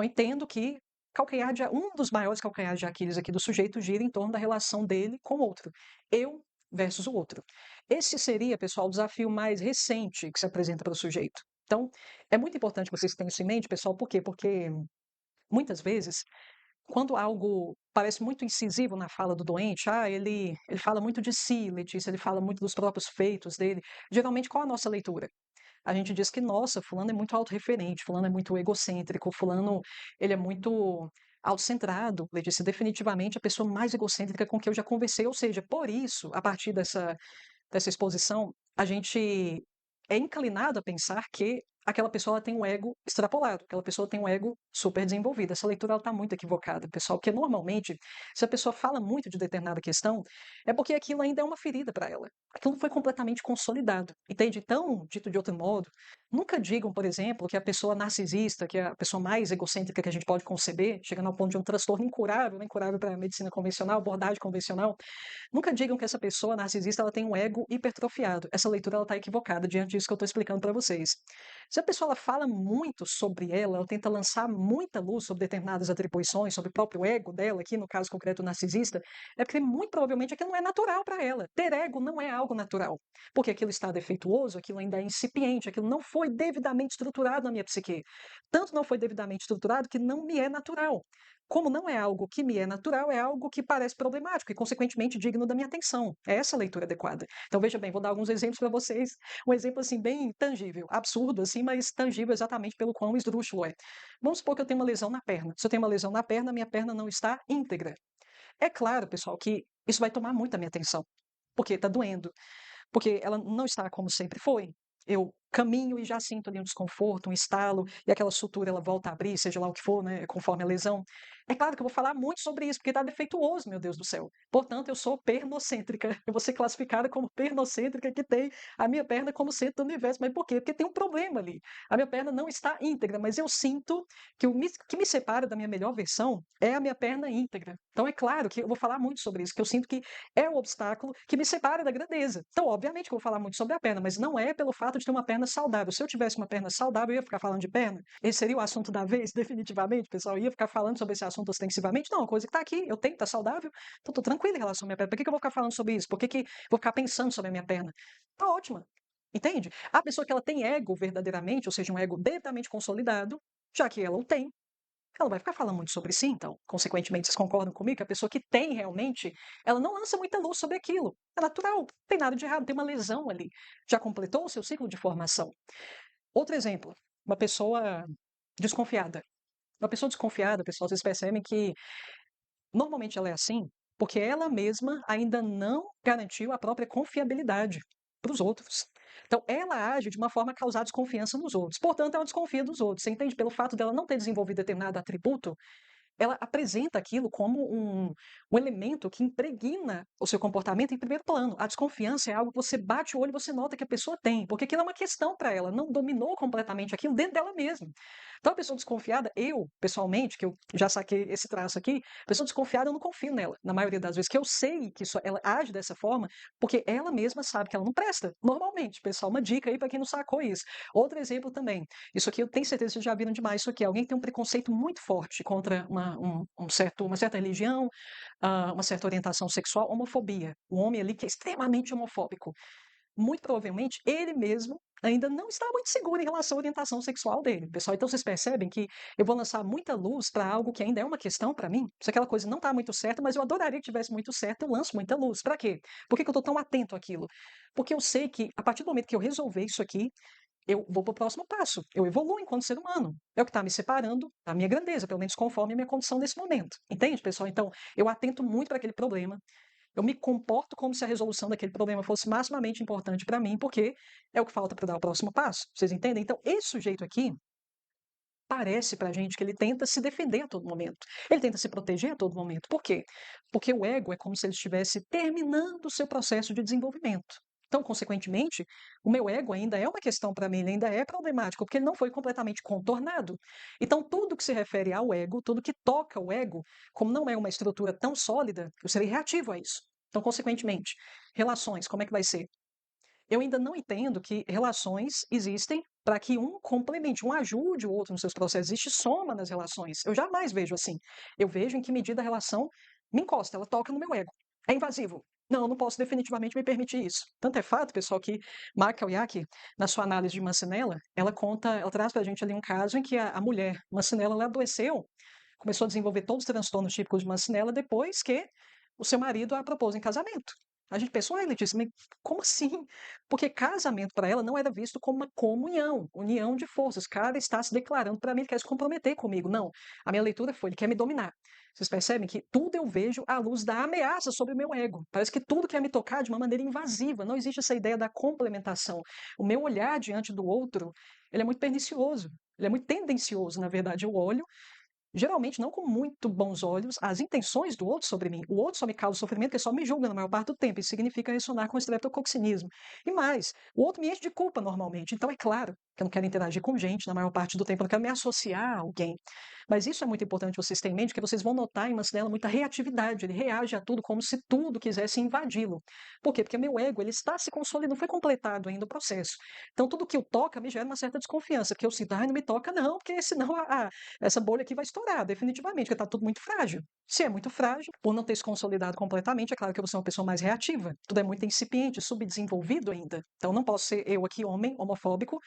Então, eu entendo que um dos maiores calcanhares de Aquiles aqui do sujeito gira em torno da relação dele com o outro. Eu versus o outro. Esse seria, pessoal, o desafio mais recente que se apresenta para o sujeito. Então, é muito importante que vocês tenham isso em mente, pessoal, por quê? Porque muitas vezes, quando algo parece muito incisivo na fala do doente, ele fala muito de si, Letícia, ele fala muito dos próprios feitos dele. Geralmente, qual a nossa leitura? A gente diz que, nossa, fulano é muito autorreferente, fulano é muito egocêntrico, fulano ele é muito autocentrado. Letícia, definitivamente a pessoa mais egocêntrica com que eu já conversei. Ou seja, por isso, a partir dessa exposição, a gente é inclinado a pensar que aquela pessoa ela tem um ego extrapolado, aquela pessoa tem um ego super desenvolvido. Essa leitura está muito equivocada, pessoal, porque normalmente, se a pessoa fala muito de determinada questão, é porque aquilo ainda é uma ferida para ela. Aquilo não foi completamente consolidado, entende? Então, dito de outro modo, nunca digam, por exemplo, que a pessoa narcisista, que é a pessoa mais egocêntrica que a gente pode conceber, chegando ao ponto de um transtorno incurável, né, incurável para a medicina convencional, abordagem convencional, nunca digam que essa pessoa narcisista ela tem um ego hipertrofiado. Essa leitura está equivocada diante disso que eu estou explicando para vocês. Se a pessoa ela fala muito sobre ela tenta lançar muita luz sobre determinadas atribuições, sobre o próprio ego dela, aqui no caso concreto narcisista, é porque muito provavelmente aquilo não é natural para ela. Ter ego não é algo natural, porque aquilo está defeituoso, aquilo ainda é incipiente, aquilo não foi devidamente estruturado na minha psique. Tanto não foi devidamente estruturado que não me é natural. Como não é algo que me é natural, é algo que parece problemático e, consequentemente, digno da minha atenção. É essa a leitura adequada. Então, veja bem, vou dar alguns exemplos para vocês. Um exemplo, assim, bem tangível, absurdo, assim, mas tangível exatamente pelo quão esdrúxulo é. Vamos supor que eu tenho uma lesão na perna. Se eu tenho uma lesão na perna, minha perna não está íntegra. É claro, pessoal, que isso vai tomar muito a minha atenção, porque está doendo, porque ela não está como sempre foi. Eu caminho e já sinto ali um desconforto, um estalo, e aquela sutura ela volta a abrir, seja lá o que for, né, conforme a lesão. É claro que eu vou falar muito sobre isso, porque está defeituoso, meu Deus do céu. Portanto, eu sou pernocêntrica. Eu vou ser classificada como pernocêntrica, que tem a minha perna como centro do universo. Mas por quê? Porque tem um problema ali. A minha perna não está íntegra, mas eu sinto que o que me separa da minha melhor versão é a minha perna íntegra. Então, é claro que eu vou falar muito sobre isso, que eu sinto que é o obstáculo que me separa da grandeza. Então, obviamente que eu vou falar muito sobre a perna, mas não é pelo fato de ter uma perna saudável. Se eu tivesse uma perna saudável, eu ia ficar falando de perna? Esse seria o assunto da vez, definitivamente, pessoal? Eu ia ficar falando sobre esse assunto ostensivamente? Não, a coisa que está aqui, eu tenho que estar saudável, então estou tranquilo em relação à minha perna. Por que eu vou ficar falando sobre isso? Por que vou ficar pensando sobre a minha perna? Está ótima. Entende? A pessoa que ela tem ego verdadeiramente, ou seja, um ego devidamente consolidado, já que ela o tem, ela vai ficar falando muito sobre si, então, consequentemente, vocês concordam comigo que a pessoa que tem realmente, ela não lança muita luz sobre aquilo. É natural, não tem nada de errado, tem uma lesão ali. Já completou o seu ciclo de formação. Outro exemplo, uma pessoa desconfiada. Uma pessoa desconfiada, pessoal, vocês percebem que normalmente ela é assim porque ela mesma ainda não garantiu a própria confiabilidade para os outros. Então, ela age de uma forma a causar desconfiança nos outros. Portanto, ela desconfia dos outros. Você entende? Pelo fato dela não ter desenvolvido determinado atributo, ela apresenta aquilo como um elemento que impregna o seu comportamento em primeiro plano. A desconfiança é algo que você bate o olho e você nota que a pessoa tem, porque aquilo é uma questão para ela, não dominou completamente aquilo dentro dela mesma. Então, a pessoa desconfiada, eu, pessoalmente, que eu já saquei esse traço aqui, a pessoa desconfiada, eu não confio nela, na maioria das vezes, que eu sei que ela age dessa forma, porque ela mesma sabe que ela não presta, normalmente, pessoal, uma dica aí para quem não sacou isso. Outro exemplo também, isso aqui eu tenho certeza que vocês já viram demais, isso aqui, alguém que tem um preconceito muito forte contra uma certa religião, uma certa orientação sexual, homofobia. O homem ali que é extremamente homofóbico. Muito provavelmente ele mesmo ainda não está muito seguro em relação à orientação sexual dele, pessoal. Então vocês percebem que eu vou lançar muita luz para algo que ainda é uma questão para mim? Se aquela coisa não está muito certa, mas eu adoraria que tivesse muito certo, eu lanço muita luz. Para quê? Por que eu estou tão atento àquilo? Porque eu sei que a partir do momento que eu resolver isso aqui, eu vou para o próximo passo. Eu evoluo enquanto ser humano. É o que está me separando da minha grandeza, pelo menos conforme a minha condição nesse momento. Entende, pessoal? Então, eu atento muito para aquele problema. Eu me comporto como se a resolução daquele problema fosse maximamente importante para mim, porque é o que falta para dar o próximo passo. Vocês entendem? Então, esse sujeito aqui parece para a gente que ele tenta se defender a todo momento. Ele tenta se proteger a todo momento. Por quê? Porque o ego é como se ele estivesse terminando o seu processo de desenvolvimento. Então, consequentemente, o meu ego ainda é uma questão para mim, ele ainda é problemático, porque ele não foi completamente contornado. Então, tudo que se refere ao ego, tudo que toca o ego, como não é uma estrutura tão sólida, eu serei reativo a isso. Então, consequentemente, relações, como é que vai ser? eu ainda não entendo que relações existem para que um complemente, um ajude o outro nos seus processos. Existe soma nas relações. Eu jamais vejo assim. Eu vejo em que medida a relação me encosta, ela toca no meu ego. É invasivo. Não, eu não posso definitivamente me permitir isso. Tanto é fato, pessoal, que Mark Kauyaki, na sua análise de Mancinella, ela traz para a gente ali um caso em que a mulher, Mancinella, ela adoeceu, começou a desenvolver todos os transtornos típicos de Mancinella depois que o seu marido a propôs em casamento. A gente pensou, ai, Letícia, mas como assim? Porque casamento para ela não era visto como uma comunhão, união de forças. O cara está se declarando para mim, ele quer se comprometer comigo. Não, a minha leitura foi, ele quer me dominar. Vocês percebem que tudo eu vejo à luz da ameaça sobre o meu ego. Parece que tudo quer me tocar de uma maneira invasiva. Não existe essa ideia da complementação. O meu olhar diante do outro, ele é muito pernicioso. Ele é muito tendencioso, na verdade. Eu olho geralmente não com muito bons olhos as intenções do outro sobre mim. O outro só me causa sofrimento porque só me julga na maior parte do tempo. Isso significa ressonar com o estreptocoxinismo. E mais, o outro me enche de culpa normalmente. Então é claro que eu não quero interagir com gente na maior parte do tempo, eu não quero me associar a alguém. Mas isso é muito importante vocês terem em mente, que vocês vão notar em Mancinella muita reatividade. Ele reage a tudo como se tudo quisesse invadi-lo. Por quê? Porque meu ego ele está se consolidando, não foi completado ainda o processo. Então tudo que o toca me gera uma certa desconfiança, porque eu sinto, ai, não me toca não, porque senão essa bolha aqui vai estourar, definitivamente, porque está tudo muito frágil. Se é muito frágil, por não ter se consolidado completamente, é claro que eu vou ser uma pessoa mais reativa. Tudo é muito incipiente, subdesenvolvido ainda. Então não posso ser eu aqui, homem, homofóbico,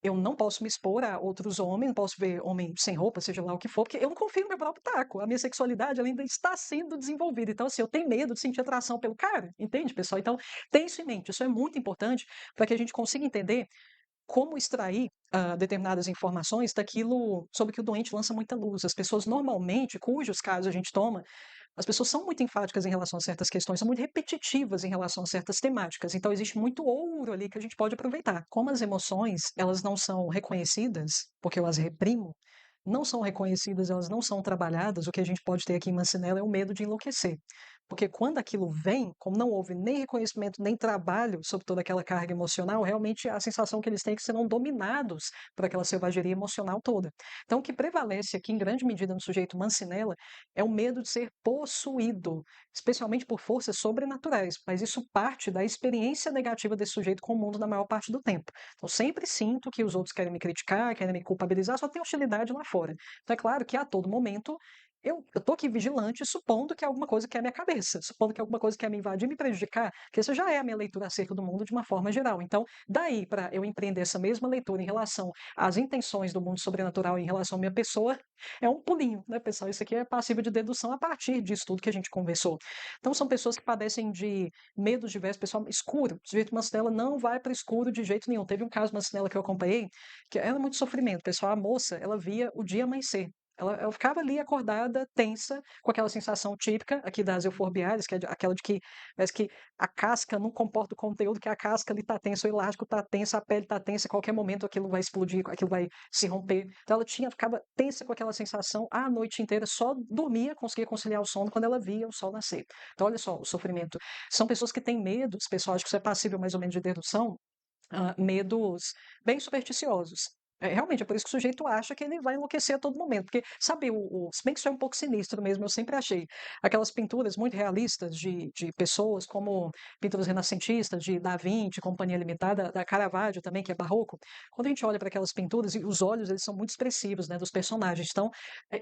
eu não posso me expor a outros homens, não posso ver homem sem roupa, seja lá o que for, porque eu não confio no meu próprio taco. A minha sexualidade ela ainda está sendo desenvolvida. Então, assim, eu tenho medo de sentir atração pelo cara, entende, pessoal? Então, tem isso em mente. Isso é muito importante para que a gente consiga entender como extrair determinadas informações daquilo sobre que o doente lança muita luz. As pessoas normalmente, cujos casos a gente toma, as pessoas são muito enfáticas em relação a certas questões, são muito repetitivas em relação a certas temáticas. Então existe muito ouro ali que a gente pode aproveitar. Como as emoções, elas não são reconhecidas, porque eu as reprimo, não são reconhecidas, elas não são trabalhadas, o que a gente pode ter aqui em Mancinella é o medo de enlouquecer. Porque quando aquilo vem, como não houve nem reconhecimento, nem trabalho sobre toda aquela carga emocional, realmente a sensação que eles têm é que serão dominados por aquela selvageria emocional toda. Então, o que prevalece aqui, em grande medida, no sujeito Mancinella, é o medo de ser possuído, especialmente por forças sobrenaturais. Mas isso parte da experiência negativa desse sujeito com o mundo na maior parte do tempo. Então, sempre sinto que os outros querem me criticar, querem me culpabilizar, só tem hostilidade lá fora. Então, é claro que a todo momento eu estou aqui vigilante, supondo que alguma coisa quer a minha cabeça, supondo que alguma coisa quer me invadir, me prejudicar, que essa já é a minha leitura acerca do mundo de uma forma geral. Então, daí para eu empreender essa mesma leitura em relação às intenções do mundo sobrenatural em relação à minha pessoa, é um pulinho, né, pessoal? Isso aqui é passível de dedução a partir disso tudo que a gente conversou. Então, são pessoas que padecem de medos diversos, pessoal escuro. O sujeito Mancinella não vai para escuro de jeito nenhum. Teve um caso Mancinella que eu acompanhei, que era muito sofrimento, pessoal. A moça, ela via o dia amanhecer. Ela ficava ali acordada, tensa, com aquela sensação típica aqui das euforbiárias, que é aquela de que parece que a casca não comporta o conteúdo, que a casca ali está tensa, o elástico está tenso, a pele está tensa, a qualquer momento aquilo vai explodir, aquilo vai se romper. Então ela ficava tensa com aquela sensação a noite inteira, só dormia, conseguia conciliar o sono quando ela via o sol nascer. Então olha só o sofrimento. São pessoas que têm medos, pessoal, acho que isso é passível mais ou menos de dedução, medos bem supersticiosos. Realmente, é por isso que o sujeito acha que ele vai enlouquecer a todo momento. Porque, sabe, se bem que isso é um pouco sinistro mesmo, eu sempre achei. Aquelas pinturas muito realistas de pessoas, como pinturas renascentistas, de Da Vinci, Companhia Limitada, da Caravaggio também, que é barroco. Quando a gente olha para aquelas pinturas, e os olhos eles são muito expressivos, né, dos personagens. Então,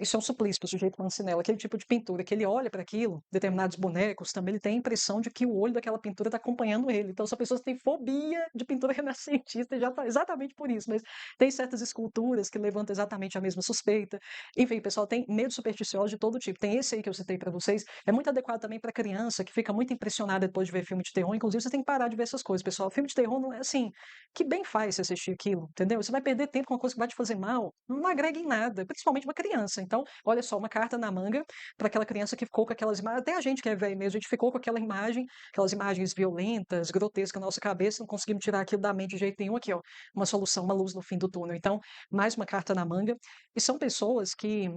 isso é um suplício para o sujeito Mancinella. Aquele tipo de pintura, que ele olha para aquilo, determinados bonecos também, ele tem a impressão de que o olho daquela pintura está acompanhando ele. Então, são pessoas que têm fobia de pintura renascentista, já exatamente por isso. Mas tem certas esculturas que levantam exatamente a mesma suspeita. Enfim, pessoal, tem medo supersticioso de todo tipo. Tem esse aí que eu citei para vocês. É muito adequado também para criança que fica muito impressionada depois de ver filme de terror. Inclusive, você tem que parar de ver essas coisas, pessoal. Filme de terror não é assim. Que bem faz você assistir aquilo, entendeu? Você vai perder tempo com uma coisa que vai te fazer mal. Não agrega em nada, principalmente uma criança. Então, olha só, uma carta na manga para aquela criança que ficou com aquelas imagens. Até a gente que é velho mesmo, a gente ficou com aquela imagem, aquelas imagens violentas, grotescas na nossa cabeça, não conseguimos tirar aquilo da mente de jeito nenhum. Aqui, ó, uma solução, uma luz no fim do túnel. Então, mais uma carta na manga. E são pessoas que,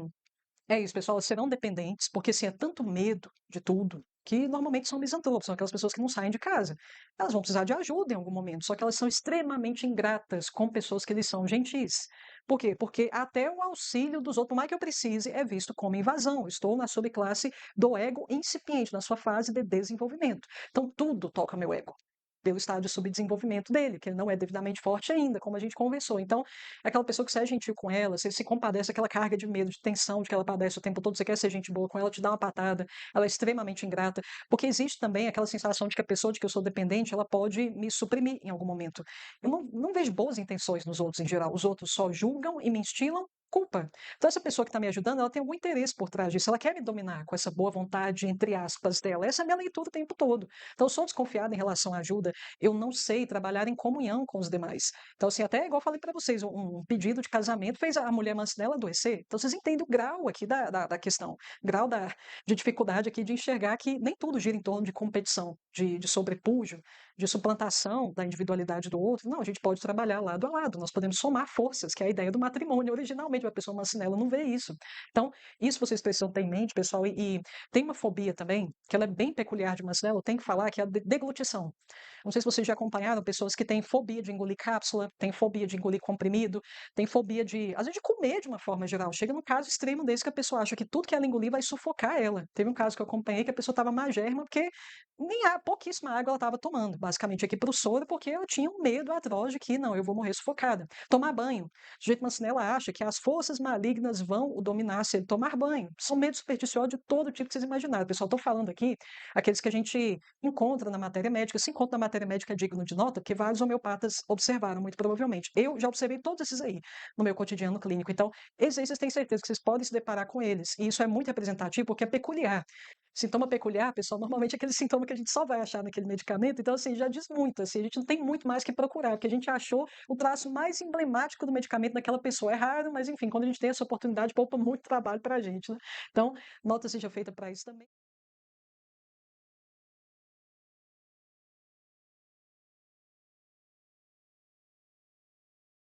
é isso, pessoal, elas serão dependentes, porque assim, é tanto medo de tudo, que normalmente são misantropos, são aquelas pessoas que não saem de casa. Elas vão precisar de ajuda em algum momento, só que elas são extremamente ingratas com pessoas que lhes são gentis. Por quê? Porque até o auxílio dos outros, por mais que eu precise, é visto como invasão. Eu estou na subclasse do ego incipiente, na sua fase de desenvolvimento. Então, tudo toca meu ego. pelo estado de subdesenvolvimento dele, que ele não é devidamente forte ainda, como a gente conversou. Então, é aquela pessoa que você é gentil com ela, você se compadece, aquela carga de medo, de tensão de que ela padece o tempo todo, você quer ser gente boa com ela, te dá uma patada, ela é extremamente ingrata, porque existe também aquela sensação de que a pessoa de que eu sou dependente, ela pode me suprimir em algum momento. Eu não vejo boas intenções nos outros em geral, os outros só julgam e me instilam culpa. Então, essa pessoa que está me ajudando, ela tem algum interesse por trás disso, ela quer me dominar com essa boa vontade, entre aspas, dela. Essa é a minha leitura o tempo todo. Então, eu sou desconfiada em relação à ajuda, eu não sei trabalhar em comunhão com os demais. Então, assim, até igual eu falei para vocês, um pedido de casamento fez a mulher Mancinella adoecer. Então, vocês entendem o grau aqui da questão, grau de dificuldade aqui de enxergar que nem tudo gira em torno de competição, de sobrepujo, de suplantação da individualidade do outro. Não, a gente pode trabalhar lado a lado, nós podemos somar forças, que é a ideia do matrimônio. Originalmente, a pessoa Mancinella não vê isso. Então, isso vocês precisam ter em mente, pessoal, e tem uma fobia também, que ela é bem peculiar de Mancinella, eu tenho que falar, que é a deglutição. Não sei se vocês já acompanharam pessoas que têm fobia de engolir cápsula, têm fobia de engolir comprimido, têm fobia de, às vezes, de comer de uma forma geral. Chega num caso extremo desse que a pessoa acha que tudo que ela engolir vai sufocar ela. Teve um caso que eu acompanhei que a pessoa estava magérrima porque nem pouquíssima água ela estava tomando, basicamente aqui para o soro, porque ela tinha um medo atroz de que, não, eu vou morrer sufocada. Tomar banho. O sujeito Mancinella acha que as forças malignas vão o dominar se ele tomar banho. São medos supersticiosos de todo tipo que vocês imaginaram. Pessoal, estou falando aqui, aqueles que a gente encontra na matéria médica, se encontra na matéria médica é digno de nota, porque vários homeopatas observaram, muito provavelmente. Eu já observei todos esses aí no meu cotidiano clínico. Então, esses aí vocês têm certeza que vocês podem se deparar com eles. E isso é muito representativo porque é peculiar. Sintoma peculiar, pessoal, normalmente é aquele sintoma que a gente só vai achar naquele medicamento. Então, assim, já diz muito. Assim, a gente não tem muito mais que procurar, porque a gente achou o traço mais emblemático do medicamento daquela pessoa. É raro, mas enfim, quando a gente tem essa oportunidade, poupa muito trabalho para a gente, né? Então, nota seja feita para isso também.